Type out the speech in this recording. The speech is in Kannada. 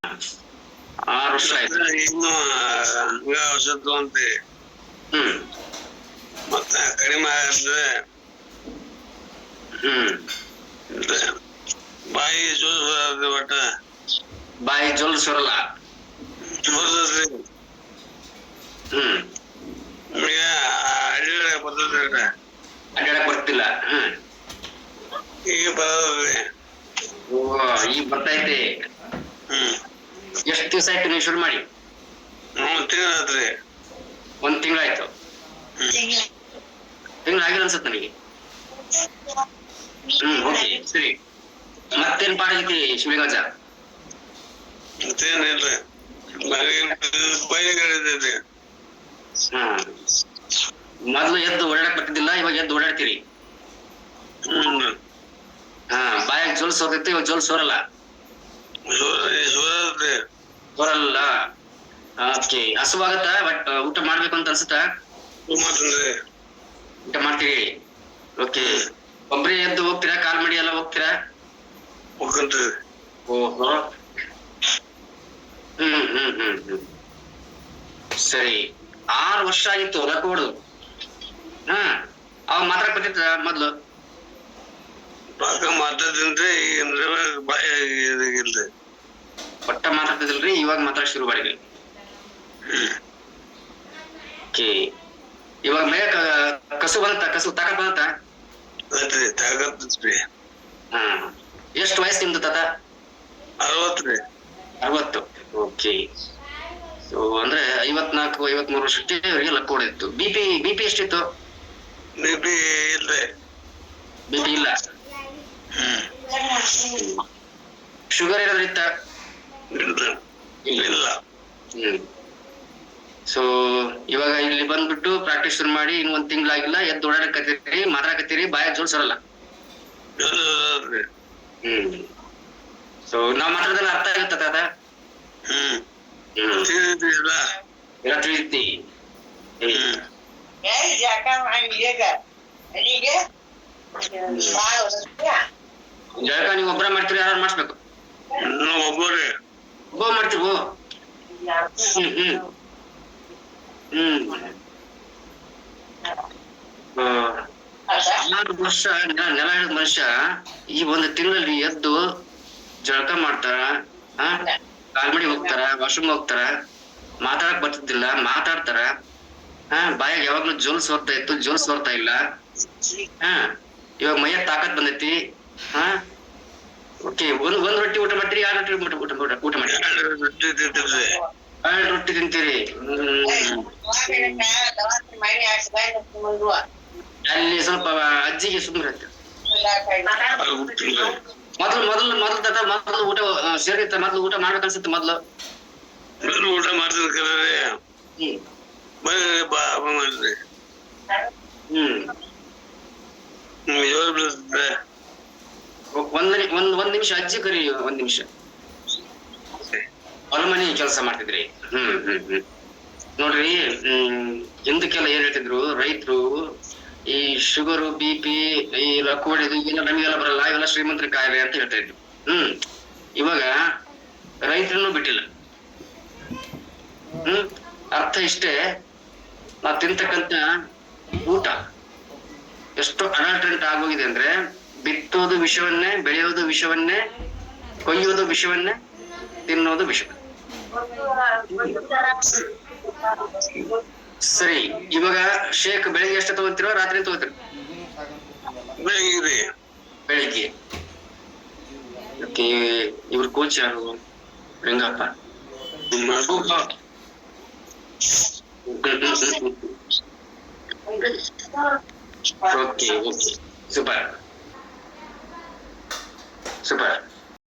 6 ವರ್ಷ ಆಯ್ತು. ಇನ್ನು ಔಷಧ ತಗೊಂತಿ ಮತ್ತ ಕಡಿಮೆ ಆಗತ್ತೆ. ಬಾಯಿ ಜೋಲ್ ಒಟ್ಟ ಬಾಯಿ ಜೋಲ್ ಸುರಲ್ಲ. ಈಗ ಅಡ್ಡಾಡಕ್ ಬರ್ತದೆ. ಅಡ್ಡಾಡಕ್ ಬರ್ತಿಲ್ಲ. ಈಗ ಬರೋದ್ರಿ. ಈಗ ಬರ್ತೈತಿ. ಎಷ್ಟು ದಿವಸ ಆಯ್ತು ನೀವು ಶುರು ಮಾಡಿ? 1 ತಿಂಗಳಾತ್ರಿ. 1 ತಿಂಗಳಾಯ್ತು. ತಿಂಗಳು ಆಗಿಲ್ಲ ಅನ್ಸತ್ ನನಗೆ. ಓಕೆ ಸರಿ. ಮತ್ತೇನ್ ಪಾಡೈತಿ ಶಿವಲಿಂಗಜ್ಜ? ಮತ್ತೇನಿಲ್ರಿ, ಬೈಲಿಗೈತಿ. ಮೊದ್ಲು ಎದ್ದು ಓಡಾಡಕ್ ಬರ್ತಿದ್ದಿಲ್ಲ, ಇವಾಗ ಎದ್ದು ಓಡಾಡ್ತೀರಿ. ಬಾಯಾಗ ಜೋಲ್ ಸೋರ್ತೈತಿ, ಇವಾಗ ಜೋಲ್ ಸೋರಲ್ಲ. ಸೋರಲ್ಲ. ಓಕೆ. ಹಸುವಾಗತ್ತ, ಬಟ್ ಊಟ ಮಾಡ್ಬೇಕು ಅಂತ ಅನ್ಸುತ್ತಾ? ಊಟ ಮಾಡ್ತೀರಿ. ಓಕೆ. ಒಬ್ರೇ ಎದ್ದು ಹೋಗ್ತೀರಾ? ಕಾಲ್ ಮಡಿ ಎಲ್ಲ ಹೋಗ್ತೀರಾ? ಓಹೋ. ಸರಿ. 6 ವರ್ಷ ಆಗಿತ್ತು ರೊಕ್ಕ ಹೊಡೆದು. ಅವಾಗ ಮಾತಾಡಕ್ ಬರ್ತಿತ್ತ ಮೊದ್ಲು? ಮಾತಾಡ್ತೀನಿ. ಒಟ್ಟ ಮಾತಾಡ್ತಿದಿಲ್ರಿ, ಇವಾಗ ಮಾತಾಡಕ್ ಶುರು ಮಾಡಿದ್ರಿ. ಓಕೆ. ಇವಾಗ ಮೇಯ ಕಸು ಬಂತ? ಕಸು ತಾಕತ್ ಬಂತ? ಎಷ್ಟು ವಯಸ್ಸು ನಿಮ್ದು ತಾತ? 60. 60. ಓಕೆ. ಸೊ ಅಂದ್ರೆ 54, 53 ವರ್ಷಕ್ಕೆ ಇವರಿಗೆ ಲಕ್ಕ ಹೊಡೆದಿತ್ತು. ಬಿಪಿ ಎಷ್ಟಿತ್ತು? ಬಿಪಿ ಇಲ್ರಿ. ಬಿಪಿ ಇಲ್ಲ. ಶುಗರ್ ಏನಾದ್ರು ಇತ್ತ? ಇಲ್ಲ. ಸೊ ಇವಾಗ ಇಲ್ಲಿ ಬಂದ್ಬಿಟ್ಟು ಪ್ರಾಕ್ಟೀಸ್ ಶುರು ಮಾಡಿ ಇನ್ನು 1 ತಿಂಗಳಾಗಿಲ್ಲ, ಎದ್ದು ಓಡಾಡಕತ್ತೀರಿ, ಮಾತಾಡಕತ್ತೀರಿ, ಬಾಯಾಗ ಜೋಡ್ಸರಲ್ಲ. ಸೊ ನಾವ್ ಮಾತಾಡೋದೆಲ್ಲ ಅರ್ಥ ಆಗುತ್ತ ತಾತ? ಎಲ್ಲ ತಿಳಿತಿ. ಜಳಕ ನೀವು ಒಬ್ಬರ ಮಾಡ್ತೀರಿ, ಯಾರು ಮಾಡಿಸ್ಬೇಕು? ಒಬ್ಬ ಮಾಡ್ತೀವಿ. 4 ವರ್ಷ ನೆಲ ಹಿಡಿದ ಮನುಷ್ಯ ಈ 1 ತಿಂಗಳಲ್ಲಿ ಎದ್ದು ಜಳಕ ಮಾಡ್ತಾರ, ಕಾಲ್ಮಡಿ ಹೋಗ್ತಾರ, ವಾಶ್ರೂಮ್ ಹೋಗ್ತಾರ, ಮಾತಾಡಕ್ ಬರ್ತಿದ್ದಿಲ್ಲ, ಮಾತಾಡ್ತಾರ. ಬಾಯಾಗ ಯಾವಾಗ್ಲೂ ಜೋಲ್ ಸೋರ್ತಾ ಇತ್ತು, ಜೋಲ್ ಸೋರ್ತಾ ಇಲ್ಲ. ಇವಾಗ ಮೈಯ ತಾಕತ್ ಬಂದೈತಿ. ಓಕೆ. ಒಂದ್ ರೊಟ್ಟಿ ಊಟ ಮಾಡ್ತೀರಿ? 2 ರೊಟ್ಟಿ ಊಟ ಮಾಡಿ? 2 ರೊಟ್ಟಿ ತಿಂತೀರಿ. ಅಲ್ಲಿ ಸ್ವಲ್ಪ ಅಜ್ಜಿಗೆ ಸುಮ್ಮನೆ ಮೊದಲು ತಾತ ಮೊದಲು ಊಟ ಸೇರಿತ್ತ? ಮೊದ್ಲು ಊಟ ಮಾಡ್ಬೇಕನ್ಸುತ್ತೆ. ಮೊದ್ಲು ಊಟ ಮಾಡ್ತಿದ್ರಿ. ಒಂದ್ ನಿಮಿಷ ಅಜ್ಜಿ ಕರಿ. 1 ನಿಮಿಷ. ಹೊಲಮನಿ ಕೆಲಸ ಮಾಡ್ತಿದ್ರಿ. ನೋಡ್ರಿ, ಹಿಂದಕ್ಕೆಲ್ಲ ಏನ್ ಹೇಳ್ತಿದ್ರು ರೈತರು, ಈ ಶುಗರು, ಬಿಪಿ, ಈ ರೊಕ್ಕ ಹೊಡೆದು ಇವೆಲ್ಲ ನಮಗೆಲ್ಲ ಬರಲ್ಲ, ಇವೆಲ್ಲ ಶ್ರೀಮಂತರ ಕಾಯಿಲೆ ಅಂತ ಹೇಳ್ತಾ ಇದ್ರು. ಇವಾಗ ರೈತರನ್ನು ಬಿಟ್ಟಿಲ್ಲ. ಅರ್ಥ ಇಷ್ಟೇ, ನಾವ್ ತಿಂತಕ್ಕಂತ ಊಟ ಎಷ್ಟು ಅಡಲ್ಟ್ರೆಂಟ್ ಆಗೋಗಿದೆ ಅಂದ್ರೆ, ಬಿತ್ತೋದು ವಿಷವನ್ನೇ, ಬೆಳೆಯೋದು ವಿಷವನ್ನೇ, ಕೊಯ್ಯೋದು ವಿಷವನ್ನೇ, ತಿನ್ನೋದು ವಿಷ. ಸರಿ. ಇವಾಗ ಶೇಕ್ ಬೆಳಿಗ್ಗೆ ಎಷ್ಟು ತಗೋತೀರೋ, ರಾತ್ರಿ ತಗೋತೀರೋ? ಬೆಳಿಗ್ಗೆ. ಇವ್ರ ಕೋಚ್ ಯಾರು? ರಂಗಪ್ಪ. ಓಕೆ. ಸೂಪರ್.